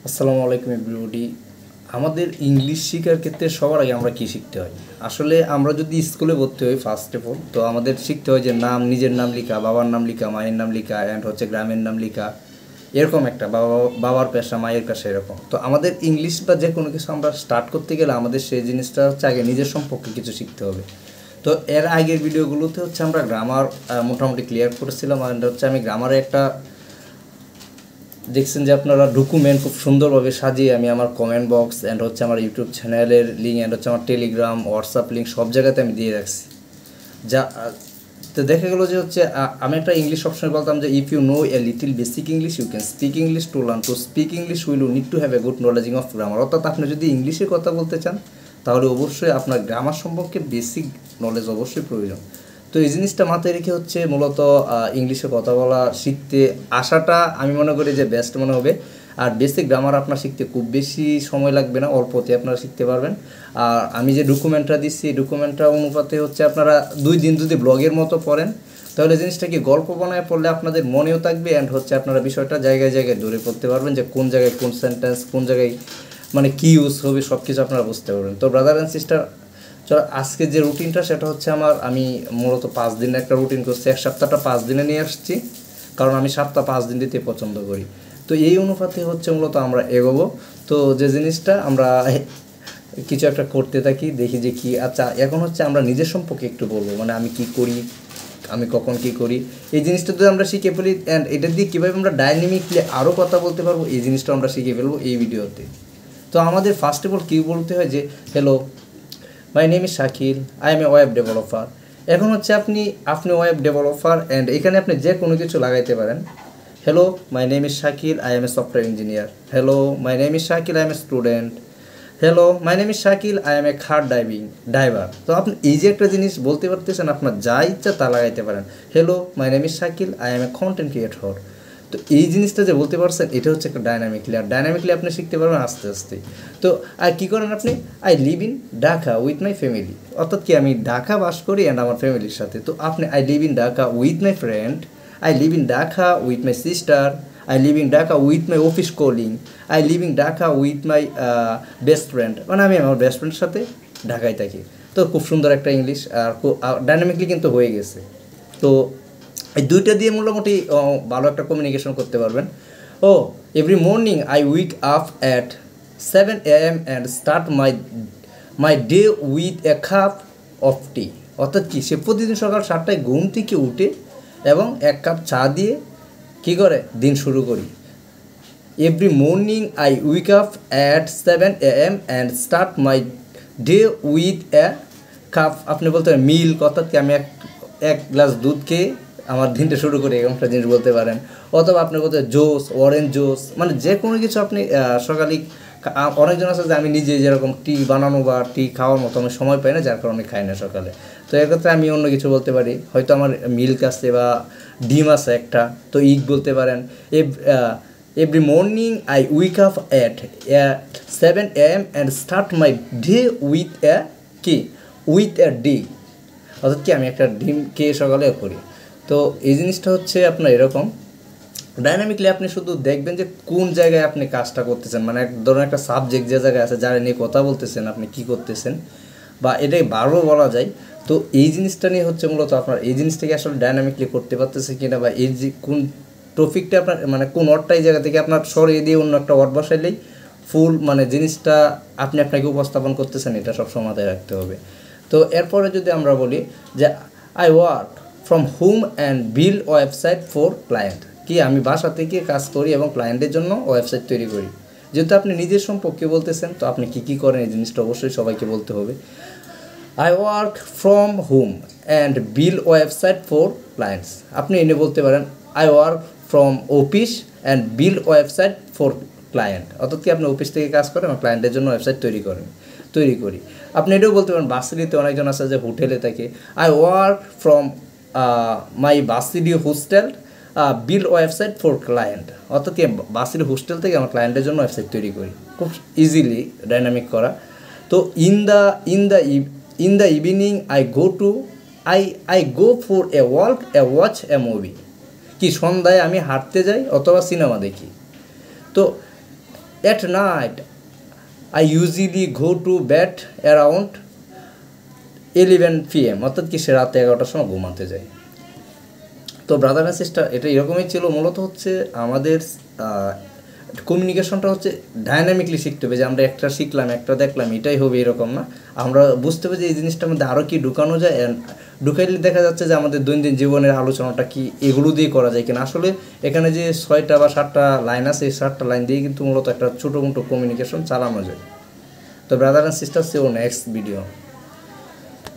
আসসালামু আলাইকুম এভরিবডি। আমাদের ইংলিশ শেখার ক্ষেত্রে সবার আগে আমরা কী শিখতে হয়? আসলে আমরা যদি স্কুলে ভর্তি হই ফার্স্ট অফ অল, তো আমাদের শিখতে হয় যে নাম, নিজের নাম লেখা, বাবার নাম লেখা, মায়ের নাম লেখা, অ্যান্ড হচ্ছে গ্রামের নাম লেখা, এরকম একটা বাবার পেশা, মায়ের পেশা, এরকম। তো আমাদের ইংলিশ বা যে কোনো কিছু আমরা স্টার্ট করতে গেলে আমাদের সেই জিনিসটা হচ্ছে আগে নিজের সম্পর্কে কিছু শিখতে হবে। তো এর আগের ভিডিওগুলোতে হচ্ছে আমরা গ্রামার মোটামুটি ক্লিয়ার করেছিলাম, আর হচ্ছে আমি গ্রামারে একটা দেখছেন যে আপনারা ডকুমেন্ট খুব সুন্দরভাবে সাজিয়ে আমি আমার কমেন্ট বক্স অ্যান্ড হচ্ছে আমার ইউটিউব চ্যানেলের লিঙ্ক অ্যান্ড হচ্ছে আমার টেলিগ্রাম, হোয়াটসঅ্যাপ লিঙ্ক সব জায়গাতে আমি দিয়ে রাখছি। যা তো দেখা গেলো যে হচ্ছে আমি একটা ইংলিশ সবসময় বলতাম যে if you know a little basic English you can speak English. To learn to speak English will you need to have a good knowledging of grammar. অর্থাৎ আপনি যদি ইংলিশে কথা বলতে চান তাহলে অবশ্যই আপনার গ্রামার সম্পর্কে বেসিক নলেজ অবশ্যই প্রয়োজন। তো এই জিনিসটা মাথায় রেখে হচ্ছে মূলত ইংলিশে কথা বলা শিখতে আসাটা আমি মনে করি যে বেস্ট মনে হবে। আর বেসিক গ্রামার আপনার শিখতে খুব বেশি সময় লাগবে না, অল্পতে আপনারা শিখতে পারবেন। আর আমি যে ডকুমেন্টটা দিচ্ছি এই ডকুমেন্টটা অনুপাতে হচ্ছে আপনারা 2 দিন যদি ব্লগের মতো পড়েন তাহলে জিনিসটা কি গল্প বানায় পড়লে আপনাদের মনেও থাকবে, অ্যান্ড হচ্ছে আপনারা বিষয়টা জায়গায় জায়গায় ধরে পড়তে পারবেন যে কোন জায়গায় কোন সেন্টেন্স কোন জায়গায় মানে কী ইউজ হবে সব কিছু আপনারা বুঝতে পারবেন। তো ব্রাদার অ্যান্ড সিস্টার, চলো আজকে যে রুটিনটা সেটা হচ্ছে আমি মূলত 5 দিনের একটা রুটিন করছি। এক সপ্তাহটা 5 দিনে নিয়ে আসছি, কারণ আমি সপ্তাহ 5 দিন দিতে পছন্দ করি। তো এই অনুপাতে হচ্ছে মূলত আমরা এগোবো। তো যে জিনিসটা আমরা কিছু একটা করতে থাকি, দেখি যে কি। আচ্ছা, এখন হচ্ছে আমরা নিজের সম্পর্কে একটু বলবো, মানে আমি কি করি, আমি কখন কি করি, এই জিনিসটা যদি আমরা শিখে ফেলি অ্যান্ড এটা দিয়ে কীভাবে আমরা ডাইনামিকলি আরও কথা বলতে পারবো এই জিনিসটা আমরা শিখে ফেলবো এই ভিডিওতে। তো আমাদের ফার্স্ট অফ অল কী বলতে হয় যে hello, my name is Shakil, I M A web developer. এখন হচ্ছে আপনি ওয়েব ডেভেলপার অ্যান্ড এখানে আপনি যে কোনো কিছু লাগাইতে পারেন। Hello, my name is Shakil, I M A software engineer. Hello, my name is Shakil, I M a student. Hello, my name is Shakil, I M A car driver. তো আপনি এই যে একটা জিনিস বলতে পারতেছেন, আপনার যা ইচ্ছা তা লাগাইতে পারেন। Hello, my name is Shakil, I M A content creator. তো এই জিনিসটা যে বলতে পারছেন এটা হচ্ছে একটা ডাইনামিকলি, আর ডাইনামিকলি আপনি শিখতে পারবেন আস্তে আস্তে। তো আর কী করেন আপনি, I live in Dhaka with my family. অর্থাৎ কি আমি ঢাকা বাস করি অ্যান্ড আমার ফ্যামিলির সাথে। তো আপনি I live in Dhaka with my friend, I live in Dhaka with my sister, I live in Dhaka with my office calling, I live in Dhaka with my best friend. মানে আমি আমার বেস্ট ফ্রেন্ডের সাথে ঢাকায় থাকি। তো খুব সুন্দর একটা ইংলিশ, আর ডাইনামিকলি কিন্তু হয়ে গেছে। তো এই দুইটা দিয়ে মোটামুটি ভালো একটা কমিউনিকেশন করতে পারবেন। ও every morning I wake up at 7 AM and start my day with a cup of tea. অর্থাৎ কি, সে প্রতিদিন সকাল 7টায় ঘুম থেকে উঠে এবং 1 কাপ চা দিয়ে কী করে দিন শুরু করি। Every morning I wake up at 7 AM and start my day with a cup, আপনি বলতে পারেন মিল্ক। অর্থাৎ কি আমি এক গ্লাস দুধ খেয়ে আমার দিনটা শুরু করি, এরকম একটা জিনিস বলতে পারেন। অথবা আপনি বলতে জোস, অরেঞ্জ জোস, মানে যে কোনো কিছু আপনি সকালে। অনেকজন আছে যে আমি নিজে যেরকম টি বানানো বা টি খাওয়ার মতো আমি সময় পাই না, যার কারণে আমি খাই না সকালে। তো এক্ষেত্রে আমি অন্য কিছু বলতে পারি, হয়তো আমার মিল্ক আছে বা ডিম আছে একটা, তো ইগ বলতে পারেন। Every morning I wake up at 7 AM and start my day with a কি উইথ এ ডি। অর্থাৎ কি আমি একটা ডিম খেয়ে সকালে করি। তো এই জিনিসটা হচ্ছে আপনার এরকম ডাইনামিকলি আপনি শুধু দেখবেন যে কোন জায়গায় আপনি কাজটা করতেছেন, মানে এক ধরনের একটা সাবজেক্ট যে জায়গায় আছে যারা নিয়ে কথা বলতেছেন আপনি কি করতেছেন, বা এটাই বারও বলা যায়। তো এই জিনিসটা নিয়ে হচ্ছে মূলত আপনার এই জিনিসটাকে আসলে ডাইনামিকলি করতে পারতেছে কিনা, বা এই যে কোন টপিকটা আপনার মানে কোন ওয়ার্ডটা এই জায়গা থেকে আপনার সরিয়ে দিয়ে অন্য একটা ওয়ার্ড বসাইলেই ফুল মানে জিনিসটা আপনি আপনাকে উপস্থাপন করতেছেন, এটা সবসময় মাথায় রাখতে হবে। তো এরপরে যদি আমরা বলি যে I work from home and build website for client, কি আমি বাসা থেকে কাজ করি এবং ক্লায়েন্টের জন্য ওয়েবসাইট তৈরি করি। যেহেতু আপনি নিজের সম্পর্কে বলতেছেন, তো আপনি কী কী করেন এই জিনিসটা অবশ্যই সবাইকে বলতে হবে। I work from home and build website for clients. আপনি এনে বলতে পারেন I work from office and build website for client. অর্থাৎ কি আপনি অফিস থেকে কাজ করেন এবং ক্লায়েন্টের জন্য ওয়েবসাইট তৈরি করি। আপনি এটাও বলতে পারেন, বাসিলিতে অনেকজন আছে যে হোটেলে থাকে, I work from my basically hostel build website for client. অর্থাৎ কি বাসিলি হোস্টেল থেকে আমার ক্লায়েন্টের জন্য ওয়েবসাইট তৈরি করি। খুব ইজিলি ডাইনামিক করা। তো in the evening I go for a watch A movie. কি সন্ধ্যায় আমি হাঁটতে যাই অথবা সিনেমা দেখি। তো At night, I usually go to bed around 11 PM, অর্থাৎ কি সে রাতে 11টার সময় ঘুমাতে যায়। তো ব্রাদার অ্যান্ড সিস্টার, এটা এরকমই ছিল। মূলত হচ্ছে আমাদের কমিউনিকেশনটা হচ্ছে ডাইনামিকলি শিখতে হবে, যে আমরা একটা শিখলাম একটা দেখলাম এটাই হবে এরকম না। আমরা বুঝতে হবে যে এই জিনিসটার মধ্যে আরও কি ঢুকানো যায়, অ্যান্ড ঢুকাইলে দেখা যাচ্ছে যে আমাদের দৈনন্দিন জীবনের আলোচনাটা কি এগুলো দিয়ে করা যায় কিনা। আসলে এখানে যে 6টা বা 7টা লাইন আছে, এই 7টা লাইন দিয়ে কিন্তু মূলত একটা ছোটো মোটো কমিউনিকেশন চালানো যায়। তো brother and sister, see you next video.